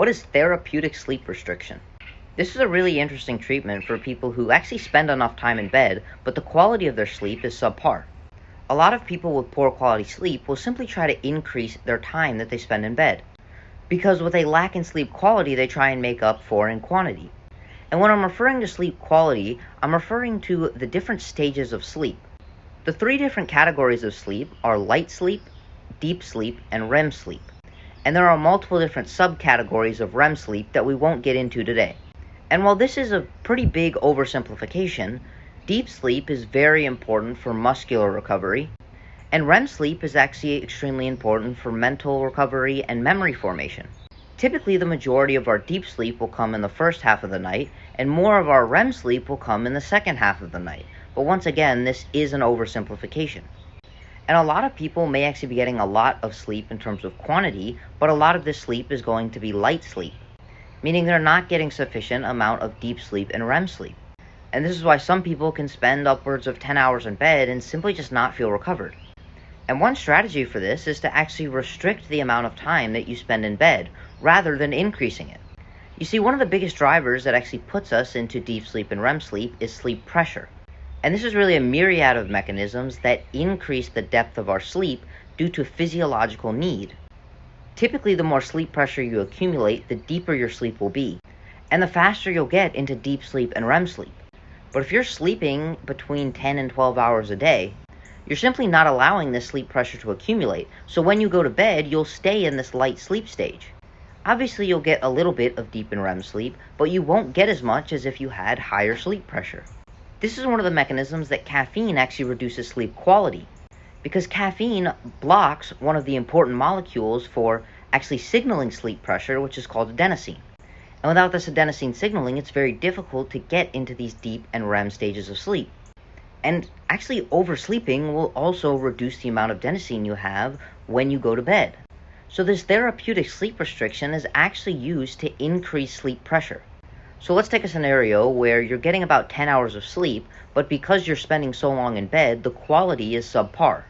What is therapeutic sleep restriction? This is a really interesting treatment for people who actually spend enough time in bed, but the quality of their sleep is subpar. A lot of people with poor quality sleep will simply try to increase their time that they spend in bed, because what they lack in sleep quality they try and make up for in quantity. And when I'm referring to sleep quality, I'm referring to the different stages of sleep. The three different categories of sleep are light sleep, deep sleep, and REM sleep. And there are multiple different subcategories of REM sleep that we won't get into today. And while this is a pretty big oversimplification, deep sleep is very important for muscular recovery, and REM sleep is actually extremely important for mental recovery and memory formation. Typically, the majority of our deep sleep will come in the first half of the night, and more of our REM sleep will come in the second half of the night. But once again, this is an oversimplification. And a lot of people may actually be getting a lot of sleep in terms of quantity, but a lot of this sleep is going to be light sleep, meaning they're not getting sufficient amount of deep sleep and REM sleep. And this is why some people can spend upwards of 10 hours in bed and simply just not feel recovered. And one strategy for this is to actually restrict the amount of time that you spend in bed, rather than increasing it. You see, one of the biggest drivers that actually puts us into deep sleep and REM sleep is sleep pressure. And this is really a myriad of mechanisms that increase the depth of our sleep due to physiological need. Typically, the more sleep pressure you accumulate, the deeper your sleep will be, and the faster you'll get into deep sleep and REM sleep. But if you're sleeping between 10 and 12 hours a day, you're simply not allowing this sleep pressure to accumulate, so when you go to bed, you'll stay in this light sleep stage. Obviously, you'll get a little bit of deep and REM sleep, but you won't get as much as if you had higher sleep pressure. This is one of the mechanisms that caffeine actually reduces sleep quality, because caffeine blocks one of the important molecules for actually signaling sleep pressure, which is called adenosine. And without this adenosine signaling, it's very difficult to get into these deep and REM stages of sleep. And actually, oversleeping will also reduce the amount of adenosine you have when you go to bed. So this therapeutic sleep restriction is actually used to increase sleep pressure. So let's take a scenario where you're getting about 10 hours of sleep, but because you're spending so long in bed, the quality is subpar.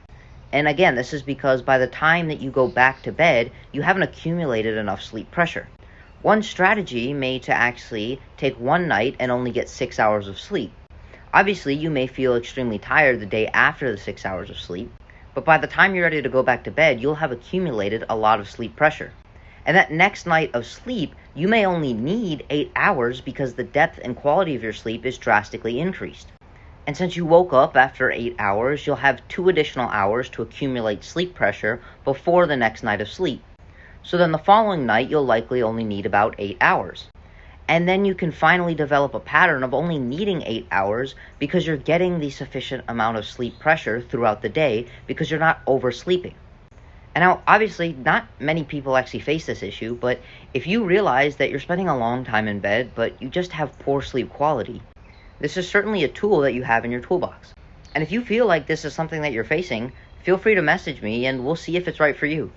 And again, this is because by the time that you go back to bed, you haven't accumulated enough sleep pressure. One strategy may to actually take one night and only get 6 hours of sleep. Obviously, you may feel extremely tired the day after the 6 hours of sleep, but by the time you're ready to go back to bed, you'll have accumulated a lot of sleep pressure. And that next night of sleep, you may only need 8 hours because the depth and quality of your sleep is drastically increased. And since you woke up after 8 hours, you'll have 2 additional hours to accumulate sleep pressure before the next night of sleep. So then the following night, you'll likely only need about 8 hours. And then you can finally develop a pattern of only needing 8 hours because you're getting the sufficient amount of sleep pressure throughout the day because you're not oversleeping. And now, obviously, not many people actually face this issue, but if you realize that you're spending a long time in bed, but you just have poor sleep quality, this is certainly a tool that you have in your toolbox. And if you feel like this is something that you're facing, feel free to message me and we'll see if it's right for you.